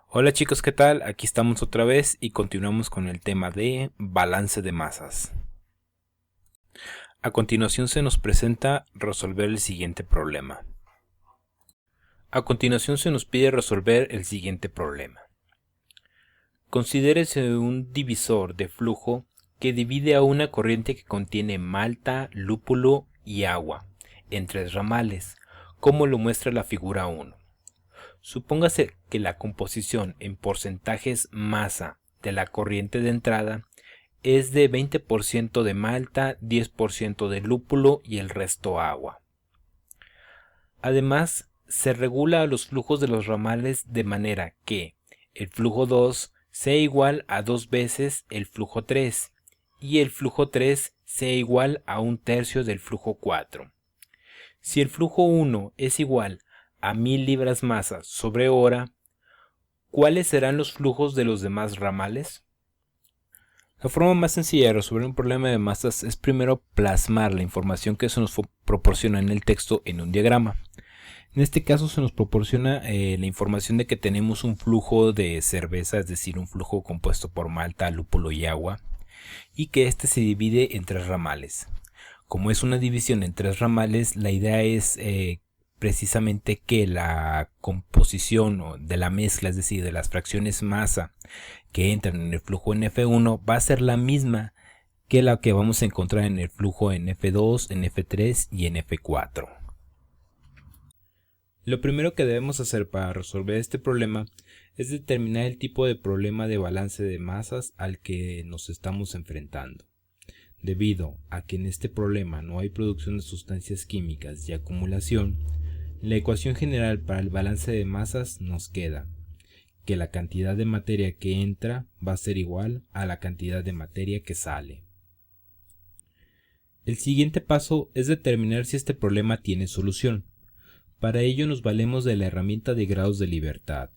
Hola chicos, ¿qué tal? Aquí estamos otra vez y continuamos con el tema de balance de masas. A continuación se nos presenta resolver el siguiente problema. A continuación se nos pide resolver el siguiente problema. Considérese un divisor de flujo que divide a una corriente que contiene malta, lúpulo y agua en 3 ramales, como lo muestra la figura 1. Supóngase que la composición en porcentajes masa de la corriente de entrada es de 20% de malta, 10% de lúpulo y el resto agua. Además, se regula a los flujos de los ramales de manera que el flujo 2 sea igual a 2 veces el flujo 3 y el flujo 3 sea igual a 1/3 del flujo 4. Si el flujo 1 es igual a 1000 libras masa sobre hora, ¿cuáles serán los flujos de los demás ramales? La forma más sencilla de resolver un problema de masas es primero plasmar la información que se nos proporciona en el texto en un diagrama. En este caso se nos proporciona la información de que tenemos un flujo de cerveza, es decir, un flujo compuesto por malta, lúpulo y agua, y que este se divide en 3 ramales. Como es una división en 3 ramales, la idea es precisamente que la composición de la mezcla, es decir, de las fracciones masa que entran en el flujo en F1 va a ser la misma que la que vamos a encontrar en el flujo en F2, en F3 y en F4. Lo primero que debemos hacer para resolver este problema es determinar el tipo de problema de balance de masas al que nos estamos enfrentando. Debido a que en este problema no hay producción de sustancias químicas y acumulación, la ecuación general para el balance de masas nos queda que la cantidad de materia que entra va a ser igual a la cantidad de materia que sale. El siguiente paso es determinar si este problema tiene solución. Para ello nos valemos de la herramienta de grados de libertad.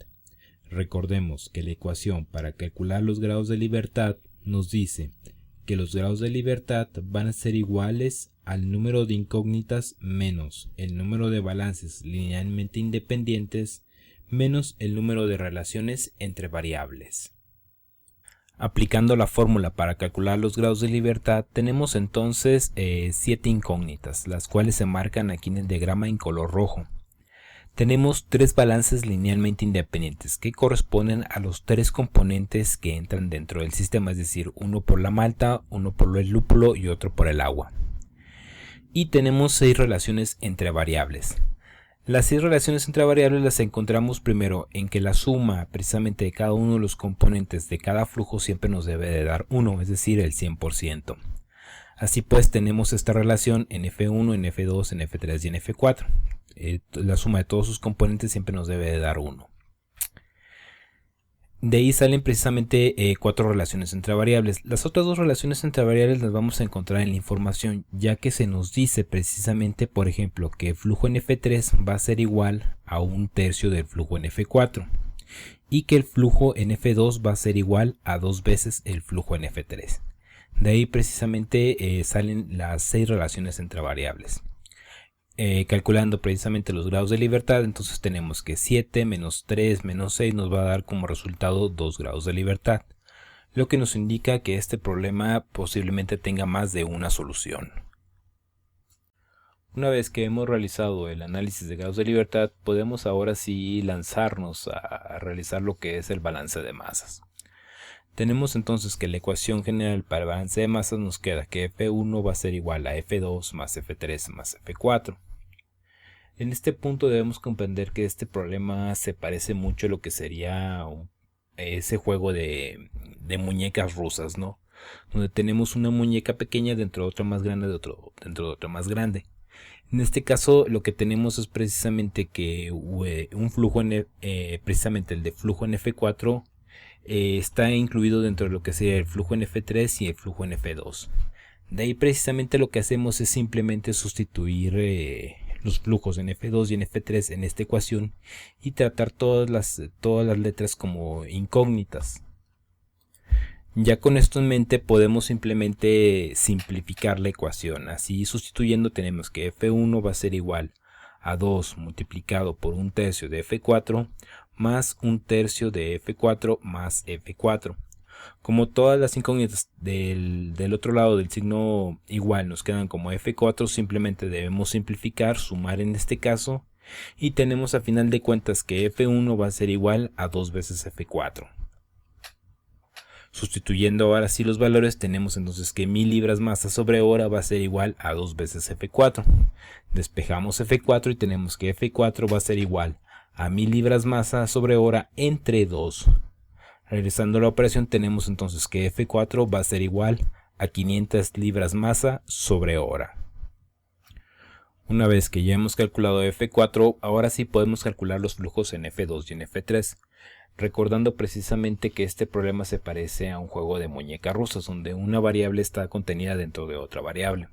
Recordemos que la ecuación para calcular los grados de libertad nos dice que los grados de libertad van a ser iguales al número de incógnitas menos el número de balances linealmente independientes menos el número de relaciones entre variables. Aplicando la fórmula para calcular los grados de libertad, tenemos entonces 7 incógnitas, las cuales se marcan aquí en el diagrama en color rojo. Tenemos 3 balances linealmente independientes que corresponden a los 3 componentes que entran dentro del sistema, es decir, uno por la malta, uno por el lúpulo y otro por el agua. Y tenemos 6 relaciones entre variables. Las 6 relaciones entre variables las encontramos primero en que la suma precisamente de cada uno de los componentes de cada flujo siempre nos debe de dar 1, es decir, el 100%. Así pues tenemos esta relación en F1, en F2, en F3 y en F4. La suma de todos sus componentes siempre nos debe de dar 1. De ahí salen precisamente 4 relaciones entre variables. Las otras 2 relaciones entre variables las vamos a encontrar en la información, ya que se nos dice precisamente, por ejemplo, que el flujo en F3 va a ser igual a 1/3 del flujo en F4 y que el flujo en F2 va a ser igual a 2 veces el flujo en F3. De ahí precisamente salen las 6 relaciones entre variables. Calculando precisamente los grados de libertad, entonces tenemos que 7 menos 3 menos 6 nos va a dar como resultado 2 grados de libertad, lo que nos indica que este problema posiblemente tenga más de una solución. Una vez que hemos realizado el análisis de grados de libertad, podemos ahora sí lanzarnos a realizar lo que es el balance de masas. Tenemos entonces que la ecuación general para el balance de masas nos queda que F1 va a ser igual a F2 más F3 más F4. En este punto debemos comprender que este problema se parece mucho a lo que sería ese juego de muñecas rusas, ¿no? Donde tenemos una muñeca pequeña dentro de otra más grande, dentro de otra más grande. En este caso lo que tenemos es precisamente que un flujo precisamente el de flujo en F4 está incluido dentro de lo que sería el flujo en F3 y el flujo en F2. De ahí precisamente lo que hacemos es simplemente sustituir los flujos en F2 y en F3 en esta ecuación y tratar todas las letras como incógnitas. Ya con esto en mente podemos simplemente simplificar la ecuación. Así sustituyendo tenemos que F1 va a ser igual a 2 multiplicado por 1/3 de F4 más un tercio de F4 más F4. Como todas las incógnitas del otro lado del signo igual nos quedan como F4, simplemente debemos simplificar, sumar en este caso, y tenemos a final de cuentas que F1 va a ser igual a 2 veces F4. Sustituyendo ahora sí los valores, tenemos entonces que 1000 libras masa sobre hora va a ser igual a 2 veces F4. Despejamos F4 y tenemos que F4 va a ser igual a 1000 libras masa sobre hora entre 2. Regresando a la operación, tenemos entonces que F4 va a ser igual a 500 libras masa sobre hora. Una vez que ya hemos calculado F4, ahora sí podemos calcular los flujos en F2 y en F3. Recordando precisamente que este problema se parece a un juego de muñecas rusas, donde una variable está contenida dentro de otra variable.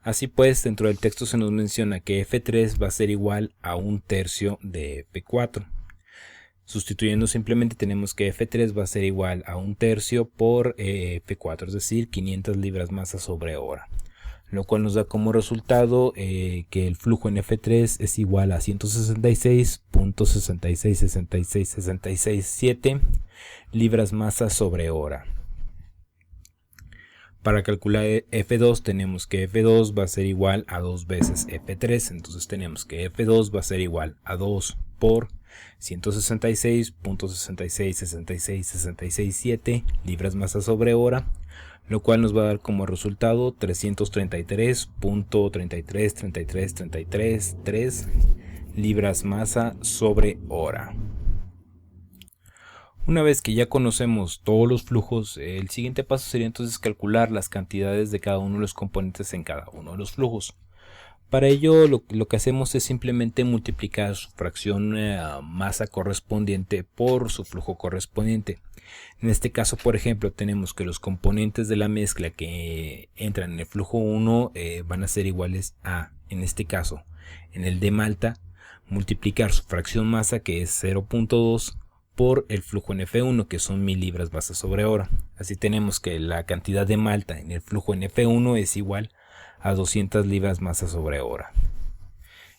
Así pues, dentro del texto se nos menciona que F3 va a ser igual a un tercio de F4. Sustituyendo simplemente tenemos que F3 va a ser igual a un tercio por F4, es decir, 500 libras masa sobre hora. Lo cual nos da como resultado que el flujo en F3 es igual a 166.66666667 libras masa sobre hora. Para calcular F2 tenemos que F2 va a ser igual a 2 veces F3, entonces tenemos que F2 va a ser igual a 2 por 166.66666667 libras masa sobre hora, lo cual nos va a dar como resultado 333.3333333 libras masa sobre hora. Una vez que ya conocemos todos los flujos, el siguiente paso sería entonces calcular las cantidades de cada uno de los componentes en cada uno de los flujos. Para ello lo que hacemos es simplemente multiplicar su fracción masa correspondiente por su flujo correspondiente. En este caso, por ejemplo, tenemos que los componentes de la mezcla que entran en el flujo 1 van a ser iguales a, en este caso, en el de malta, multiplicar su fracción masa, que es 0.2, por el flujo en F1, que son 1000 libras masa sobre hora. Así tenemos que la cantidad de malta en el flujo en F1 es igual a 200 libras masa sobre hora.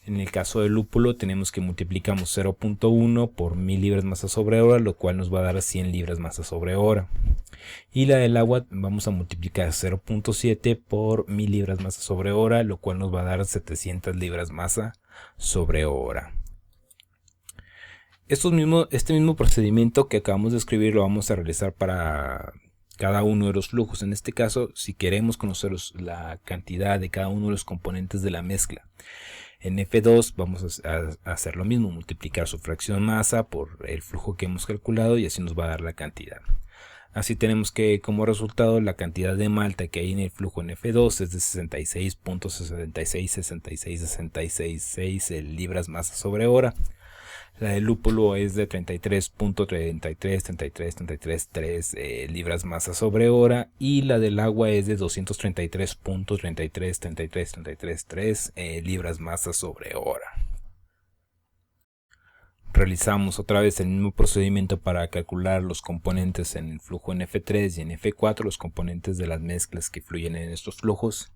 En el caso del lúpulo tenemos que multiplicamos 0.1 por 1000 libras masa sobre hora, lo cual nos va a dar 100 libras masa sobre hora. Y la del agua vamos a multiplicar 0.7 por 1000 libras masa sobre hora, lo cual nos va a dar 700 libras masa sobre hora. Este mismo procedimiento que acabamos de escribir lo vamos a realizar para cada uno de los flujos. En este caso, si queremos conocer la cantidad de cada uno de los componentes de la mezcla, en F2 vamos a hacer lo mismo, multiplicar su fracción masa por el flujo que hemos calculado y así nos va a dar la cantidad. Así tenemos que como resultado la cantidad de malta que hay en el flujo en F2 es de 66.66666666 libras masa sobre hora. La del lúpulo es de 33.33333333 libras masa sobre hora, y la del agua es de 233.33333333 libras masa sobre hora. Realizamos otra vez el mismo procedimiento para calcular los componentes en el flujo en F3 y en F4, los componentes de las mezclas que fluyen en estos flujos.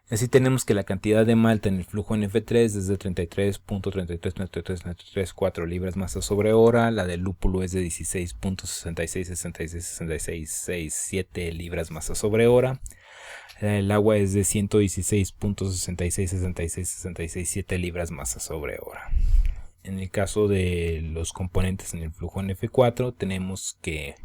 Así tenemos que la cantidad de malta en el flujo en F3 es de 33.333334 libras masa sobre hora, la del lúpulo es de 16.66666667 libras masa sobre hora, la del agua es de 116.66666667 libras masa sobre hora. En el caso de los componentes en el flujo en F4 tenemos que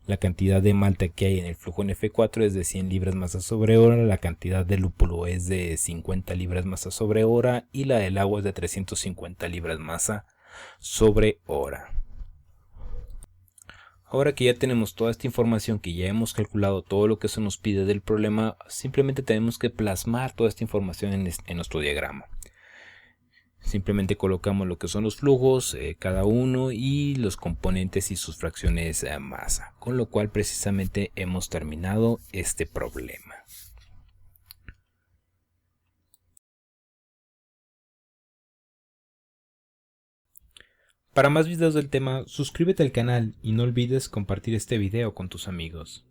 la cantidad de malta que hay en el flujo en F4 es de 100 libras masa sobre hora, la cantidad de lúpulo es de 50 libras masa sobre hora y la del agua es de 350 libras masa sobre hora. Ahora que ya tenemos toda esta información, que ya hemos calculado todo lo que se nos pide del problema, simplemente tenemos que plasmar toda esta información en nuestro diagrama. Simplemente colocamos lo que son los flujos, cada uno, y los componentes y sus fracciones masa, con lo cual precisamente hemos terminado este problema. Para más videos del tema, suscríbete al canal y no olvides compartir este video con tus amigos.